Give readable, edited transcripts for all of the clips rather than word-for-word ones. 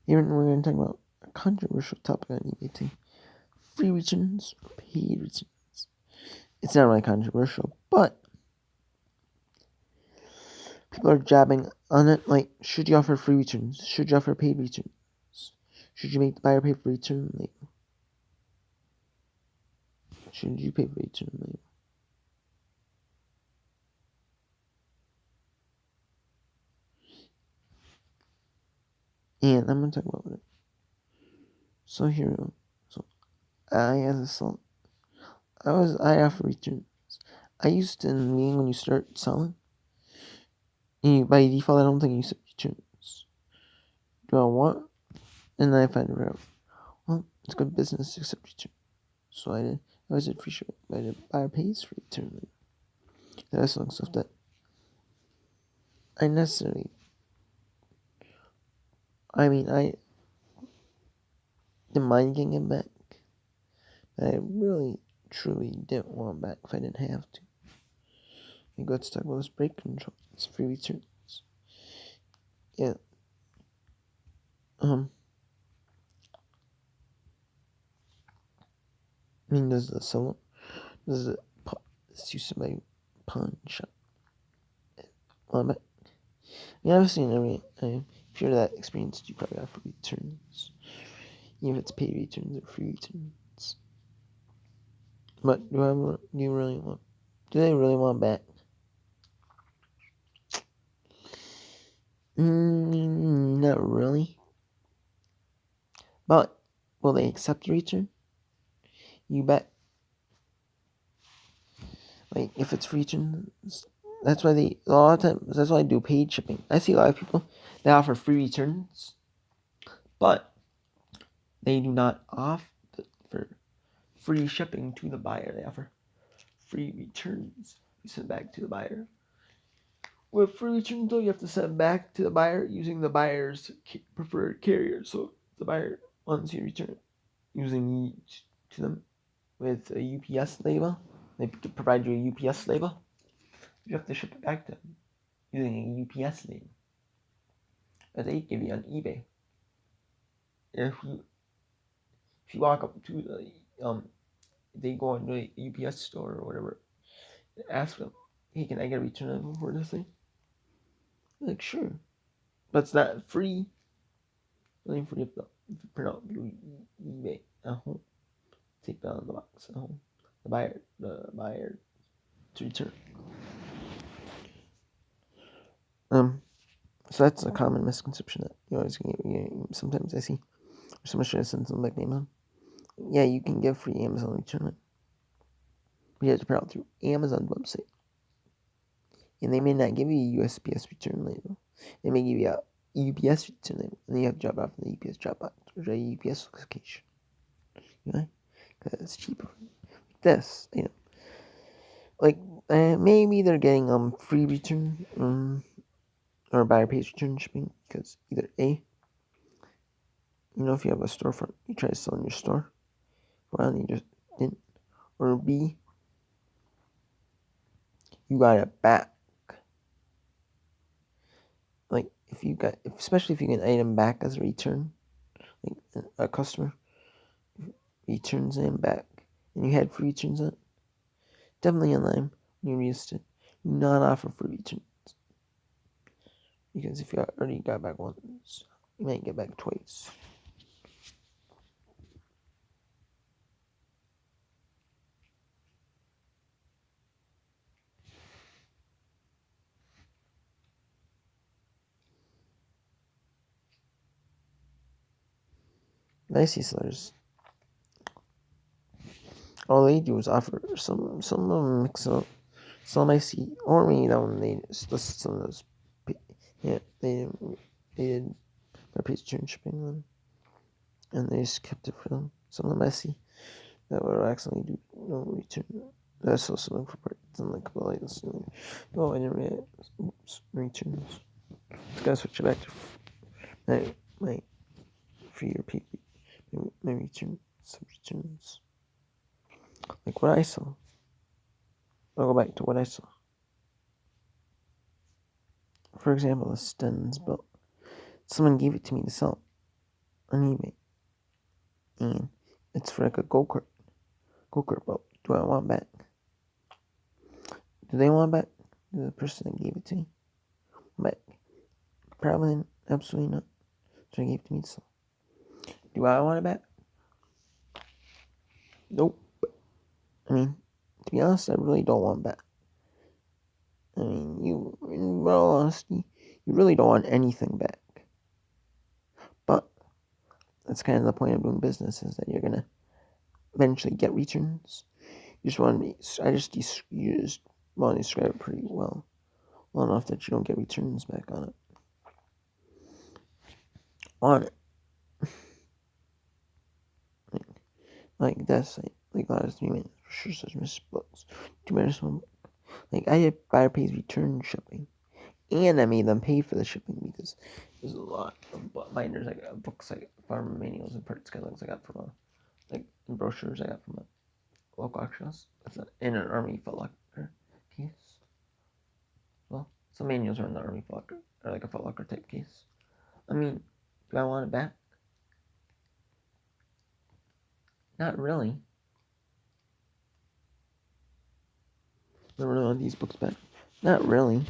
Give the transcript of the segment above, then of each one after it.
Even we're going to talk about a controversial topic on eBay thing. Free returns or paid returns. It's not really controversial, but people are jabbing on it. Like, should you offer free returns? Should you offer paid returns? Should you make the buyer pay for return label? Should you pay for return label? And I'm going to talk about it. So here we go. So I, as a seller, I offer returns. I used to, in the beginning, when you start selling, by default, I don't think you accept returns. Do I want? And then I find out, well, it's good business to accept returns. So I did. I was at free shipping. I did buyer pays for return. That's some stuff that I necessarily. I mean, I didn't mind getting it back, but I really, truly didn't want it back if I didn't have to. You got to talk about this brake control. It's free returns. Yeah. I mean, does the seller, does it, it's used to my pawn shop. Well, but yeah, I've seen every. If you're that experienced, you probably offer returns, even if it's paid returns or free returns. But do they really want back? Not really. But will they accept the return? You bet. Like if it's returns, that's why a lot of times that's why I do paid shipping. I see a lot of people that offer free returns, but they do not offer free shipping to the buyer. They offer free returns. You send back to the buyer. With free returns, though, you have to send back to the buyer using the buyer's preferred carrier. So the buyer wants you to return it using to them with a UPS label. They provide you a UPS label. You have to ship it back to them using a UPS label that they give you on eBay. If you walk up to the they go into a UPS store or whatever, ask them, hey, can I get a return label for this thing? They're like, sure, but it's not free. Only free if you print out through eBay. Take that on the box. The buyer to return. So that's a common misconception that you always get. Sometimes I see someone should have sent something back to Amazon. Yeah, you can get free Amazon return, but you have to print out through Amazon website, and they may not give you a USPS return label. They may give you a UPS return label, and then you have to drop it off in the UPS drop box or a UPS location. Okay, because it's cheaper. This, like maybe they're getting free return or buyer pays return shipping because either A, if you have a storefront, you try to sell in your store, well, you just didn't, or B, you got it back. Like especially if you get an item back as a return, like a customer returns an item back, and you had free returns on it, definitely online when you're used to not offer free returns. Because if you already got back once, you might get back twice. I see sellers. All they do is offer some of them mix up. Some I see, or maybe that one they listed some of those. Yeah, they did their page return shipping them, and they just kept it for them. Some of them I see that would actually do no return. That's also look for parts and like well, I didn't read returns. Just gotta switch it back to my free or PP. My return some returns. Like what I saw. I'll go back to what I saw. For example, a Sten's belt. Someone gave it to me to sell. on eBay, and it's for like a go-kart boat. Do I want back? Do they want back? The person that gave it to me? But probably absolutely not. So they gave it to me. So do I want it back? Nope. I mean, to be honest, I really don't want it back. I mean, in all honesty, you really don't want anything back. But that's kind of the point of doing business, is that you're gonna eventually get returns. You just want to. You just want to describe it pretty well enough that you don't get returns back on it. Like that's like last 3 minutes for sure. Such missed books. 2 minutes one book. Like I had buyer pays return shipping, and I made them pay for the shipping because there's a lot of binders I got, books like farm manuals and parts catalogs I got from brochures I got from a local auction house. It's in an Army Foot Locker case. Well, some manuals are in the Army Foot Locker, or like a Foot Locker type case. I mean, do I want it back? Not really. I really want these books back. Not really,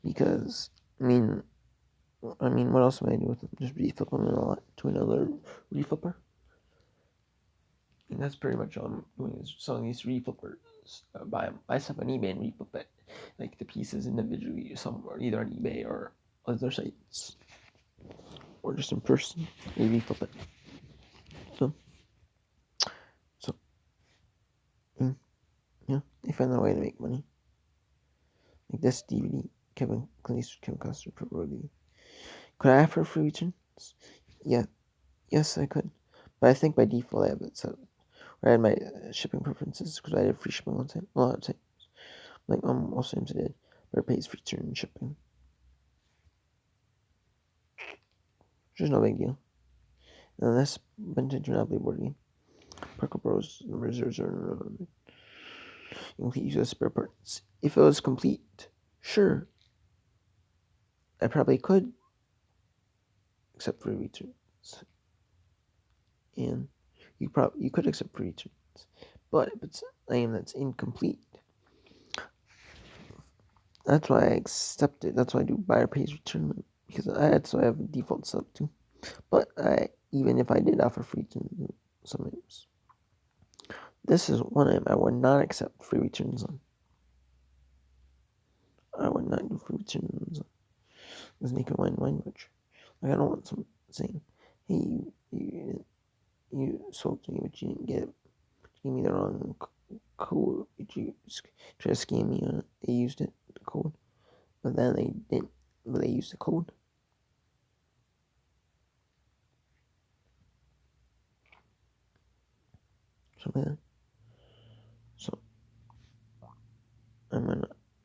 because I mean, what else am I do with them? Just reflip them to another reflipper. And that's pretty much all I'm doing, is selling these reflippers. Buy stuff on eBay and reflip it, like the pieces individually somewhere, either on eBay or other sites, or just in person. You reflip it. So, yeah, they find a way to make money. Like this DVD, Kevin Costner review. Could I offer free returns? Yeah, yes, I could. But I think by default I have it set. I had my shipping preferences because I did free shipping one time. A lot of times, like most times I did, but it pays for return shipping. Which is no big deal. And this vintage Monopoly board game. Parker Bros. Reserves are complete use of spare parts. If it was complete, sure, I probably could, except for returns. And you could accept free returns, but if it's an item that's incomplete, that's why I accept it. That's why I do buyer pays return, because I have a default setup too. But even if I did offer free returns sometimes, this is one item I would not accept free returns on. I would not do free returns on this Naked Wine voucher. Like, I don't want someone saying, "Hey, you sold to me, but you didn't get it. You gave me the wrong code. Did you try to scam me on it? They used the code, but then they didn't. But they used the code." Something like that. So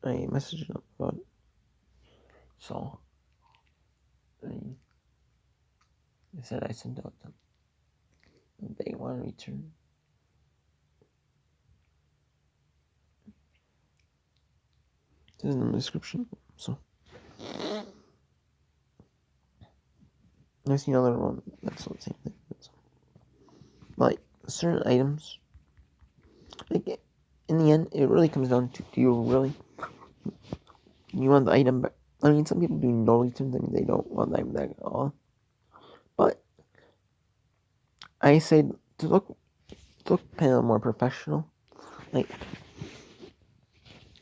I messaged them about it. So they said I sent out them. They want to return. This is in the description. So I see another one that's the same thing. Like certain items, like in the end, it really comes down to, do you want the item back? I mean, some people do no returns. I mean, they don't want the item back at all. But I say to look kind of more professional, like,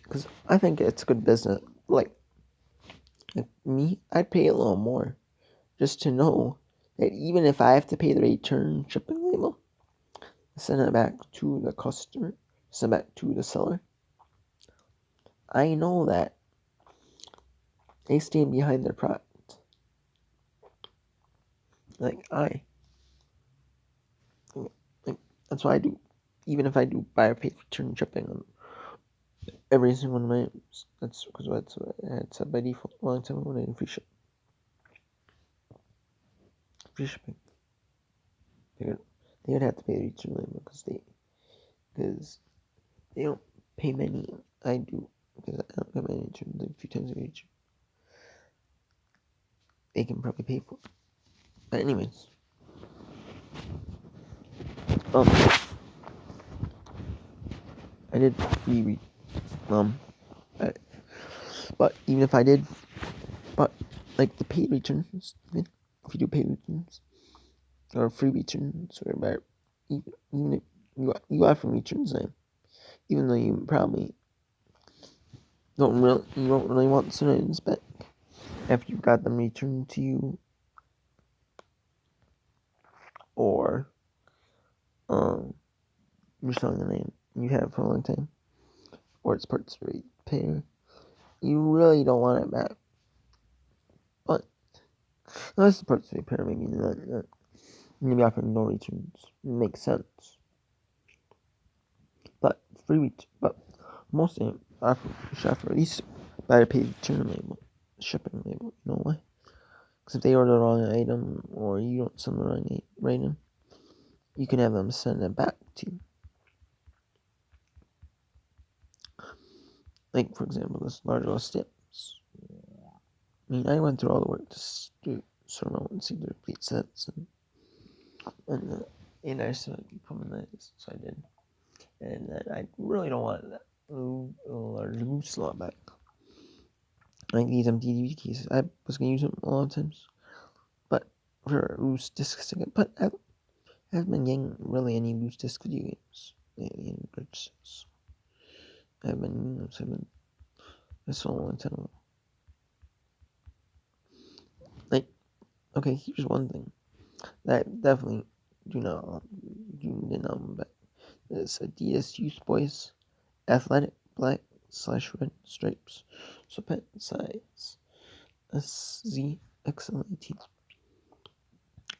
because I think it's good business. Like me, I'd pay a little more just to know that even if I have to pay the return shipping label, send it back to the customer, send it back to the seller, I know that they stand behind their product. Like that's why I do. Even if I do buy or pay return shipping on every single one of my items, that's because that's what I had set by default a long time ago when I did free shipping. They would have to pay the return label because they don't pay many. I do, because I don't get many returns, like a few times a week. They can probably pay for it. But anyways, I did free but even if I did, but like the paid returns, even if you do paid returns or free returns, or about even if you got from returns, even though you probably don't really want civilians back after you got them returned to you, or you're selling the name you had for a long time, or it's parts repair. You really don't want it back. But unless the parts repair, maybe offering no returns makes sense. But mostly I should offer at least buy a paid return label, shipping label. You know why? Because if they order the wrong item or you don't send the wrong item, you can have them send it back to you. Like, for example, this larger stamps. I mean, I went through all the work to sort out and see the repeat sets, and I said become nice, so I did. And then I really don't want that large loose slot back. Like these empty DVD cases, I was gonna use them a lot of times, but for loose discs, but I haven't been getting really any loose disc video games lately in purchases. I've been that's a long time ago. Like, okay, here's one thing that I definitely did not but it's Adidas Youth Boys Athletic Black / red stripes, so pen size SZ XL18,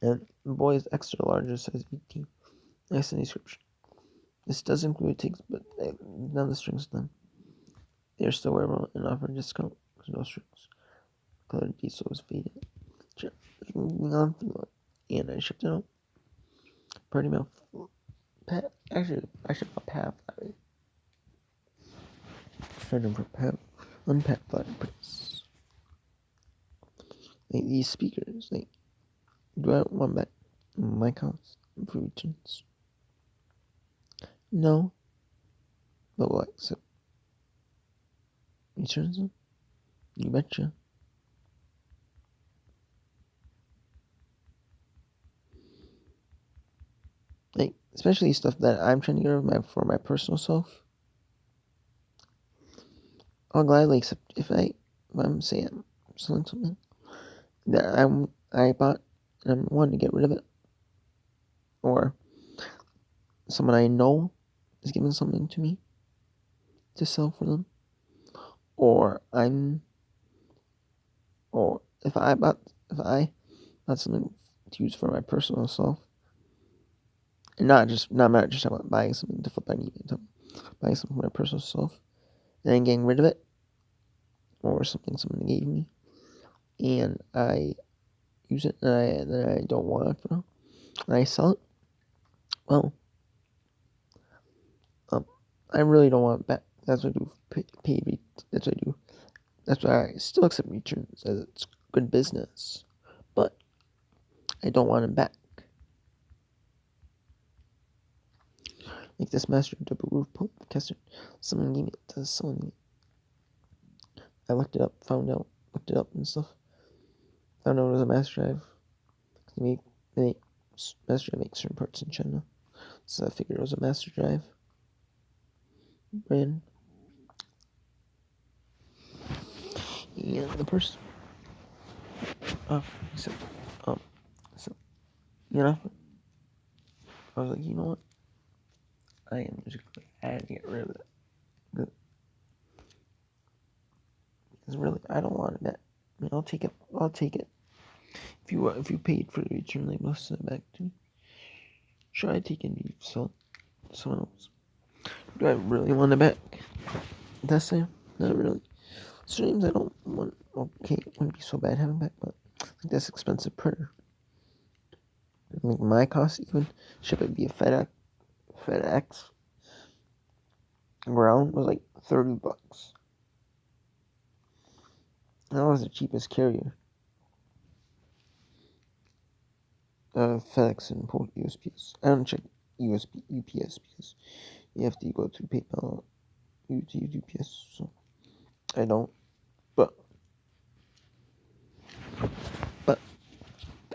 and boys extra large size 18. Nice in the description. This does include tags, but none of the strings done. They are still wearable and offer a discount because no strings. Color diesel is faded. Moving on, and I shipped it out. Party mail. Actually, I shipped a PAF that way. Starting for PAF. Unpacked flat prints. Like these speakers, like, do I want back my cost for returns? No. But what? So, returns them? You betcha. Like, especially stuff that I'm trying to get rid of for my personal self. I'll gladly accept if I'm saying I'm selling something that I bought and I'm wanting to get rid of it, or someone I know is giving something to me to sell for them, or if I bought something to use for my personal self, and not just about buying something to flip on eBay, buying something for my personal self, and then getting rid of it, or something someone gave me, and I use it and I don't want it for now, and I sell it. Well, I really don't want it back. That's what I do. That's what I do. That's why I still accept returns as it's good business, but I don't want it back. Like this master double roof pump caster, someone gave it to someone. I looked it up and stuff. Found out it was a master drive. They make master drive makes certain parts in China, so I figured it was a master drive brand. And the person, so I was like, you know what? I am just gonna get rid of it. Because really, I don't want it back. I mean, I'll take it. If you paid for the return label, send it back to me. Sure, I take it and you sell it to someone else. Do I really want it back? That's it. Not really. Streams I don't want. Okay, it wouldn't be so bad having back, but I think that's expensive printer. I think my cost even ship it via FedEx ground was like $30. That was the cheapest carrier. FedEx and USPS. I don't check USB UPS because you have to go through PayPal to use UPS. So I don't. But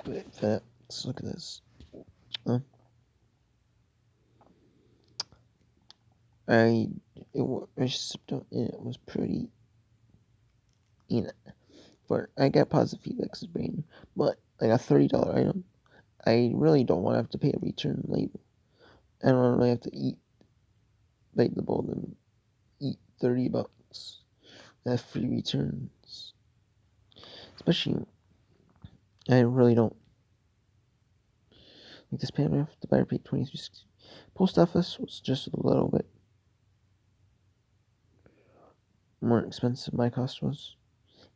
let's look at this. It was pretty, but I got positive feedback because brain. But like a $30 item, I really don't want to have to pay a return label. I don't really have to bite the bullet and eat $30. Have free returns, especially. I really don't like this paragraph. The buyer paid $23.60. Post office was just a little bit more expensive. My cost was,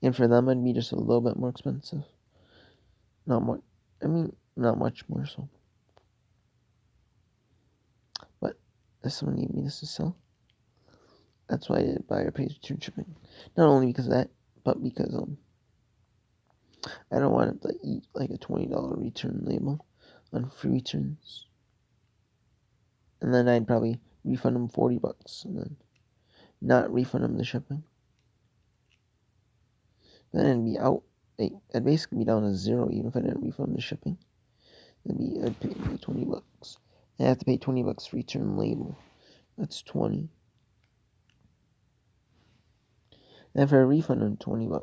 and for them, it'd be just a little bit more expensive. Not much. Not much more so. But if someone needed me this to sell, that's why I did buyer pays return shipping. Not only because of that, but because I don't want to eat like a $20 return label on free returns, and then I'd probably refund them $40 and then not refund them the shipping. Then it'd be out. I'd basically be down to zero even if I didn't refund the shipping. I'd pay me $20. I have to pay $20 for return label. That's $20. And for a refund of $20,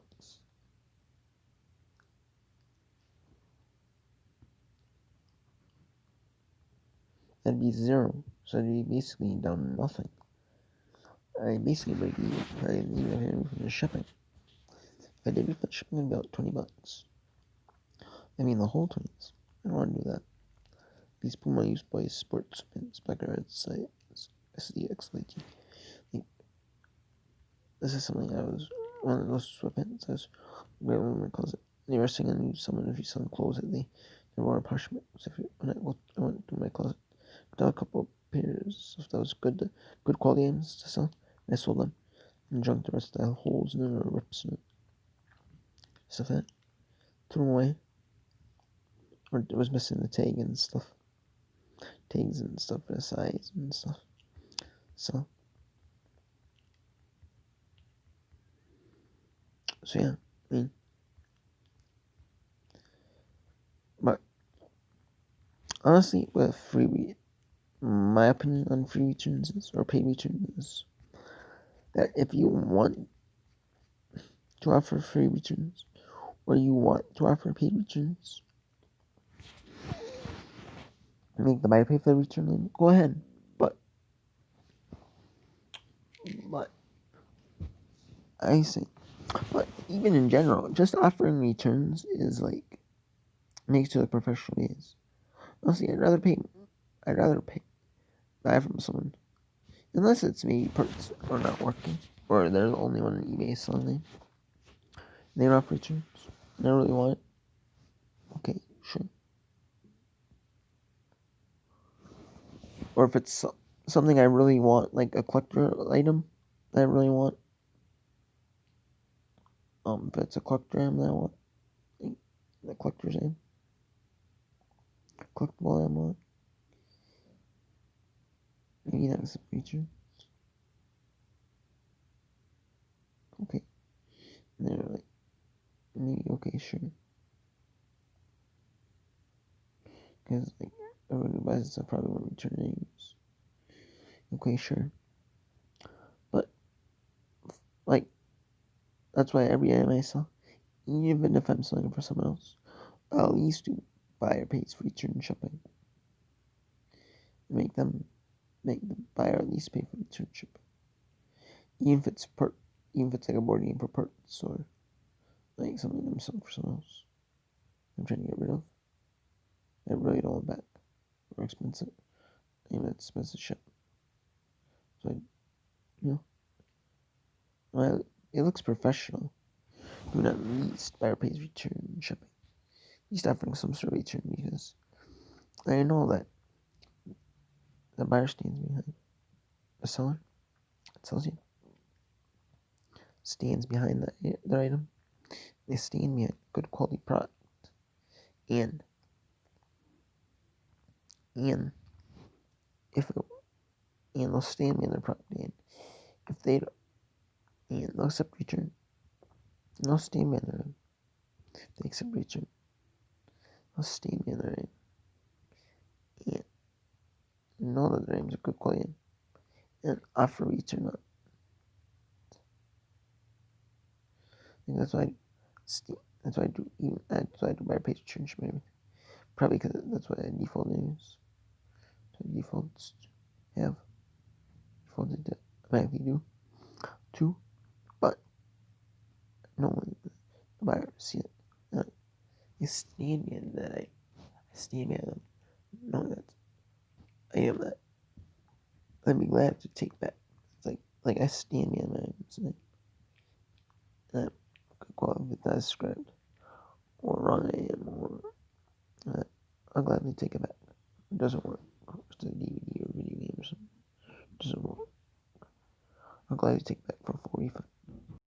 that'd be zero. So I'd be basically down to nothing. I basically break even if I didn't even refund the shipping. If I did refund shipping, it'd be about $20. The whole 20s. I don't want to do that. These Puma used by sports pins back on red site SDXLT. This is something one of those sweatpants I was wearing in my closet. They were singing someone if you sell clothes that they were punishment. So when I went to my closet, got a couple of pairs of those good quality items to sell. I sold them and junked the rest that had holes in it or rips in it. Stuff like that. Threw them away. Or it was missing the tag and stuff. Tags and stuff for the size and stuff. So yeah, but honestly, with my opinion on free returns or paid returns is that if you want to offer free returns or you want to offer paid returns, make the buyer pay for the return, go ahead. But I say, but even in general, just offering returns is makes you look professional. Is honestly, I'd rather buy from someone, unless it's maybe parts are not working or they're the only one on eBay selling. They don't offer returns. And I really want it. Okay, sure. Or if it's something I really want, like a collector item that I really want. If it's a collector item that I want, the collector's item, collectible item I want, maybe that's a feature. Okay. And they're like, maybe, okay, sure. Because, everyone who buys this, I probably won't return names. Okay, sure. But, that's why every item I sell, even if I'm selling it for someone else, I'll at least do buyer pays for return shipping. Make the buyer at least pay for return shipping. Even if it's like a board game for parts or something I'm selling for someone else. I'm trying to get rid of. I really don't want back. Or expensive. Even it's expensive ship. So well, it looks professional. Do at least buyer pays return shipping. At least offering some sort of return because I know that the buyer stands behind the seller. It tells you. Stands behind their item. They stand behind good quality product. And if it, and they'll stand me on their property, and if they don't, and they'll accept return, and they'll stand me on their own. If they accept return, they'll stand me on their own, and know that their name's a good client, and offer return on. I think that's why I do even that's why I do buy page returns from everything. Probably because that's what I default is. So defaults have defaulted to automatically do too, but no one the buyer see it. I stand in that I stand in them, knowing that I am that. I'd be glad to take back. It's like I stand in my own. It's like good quality with that described or wrong I am or I'll gladly take it back. It doesn't work. It's a DVD or video game or something. It doesn't work. I'll gladly take it back for 45.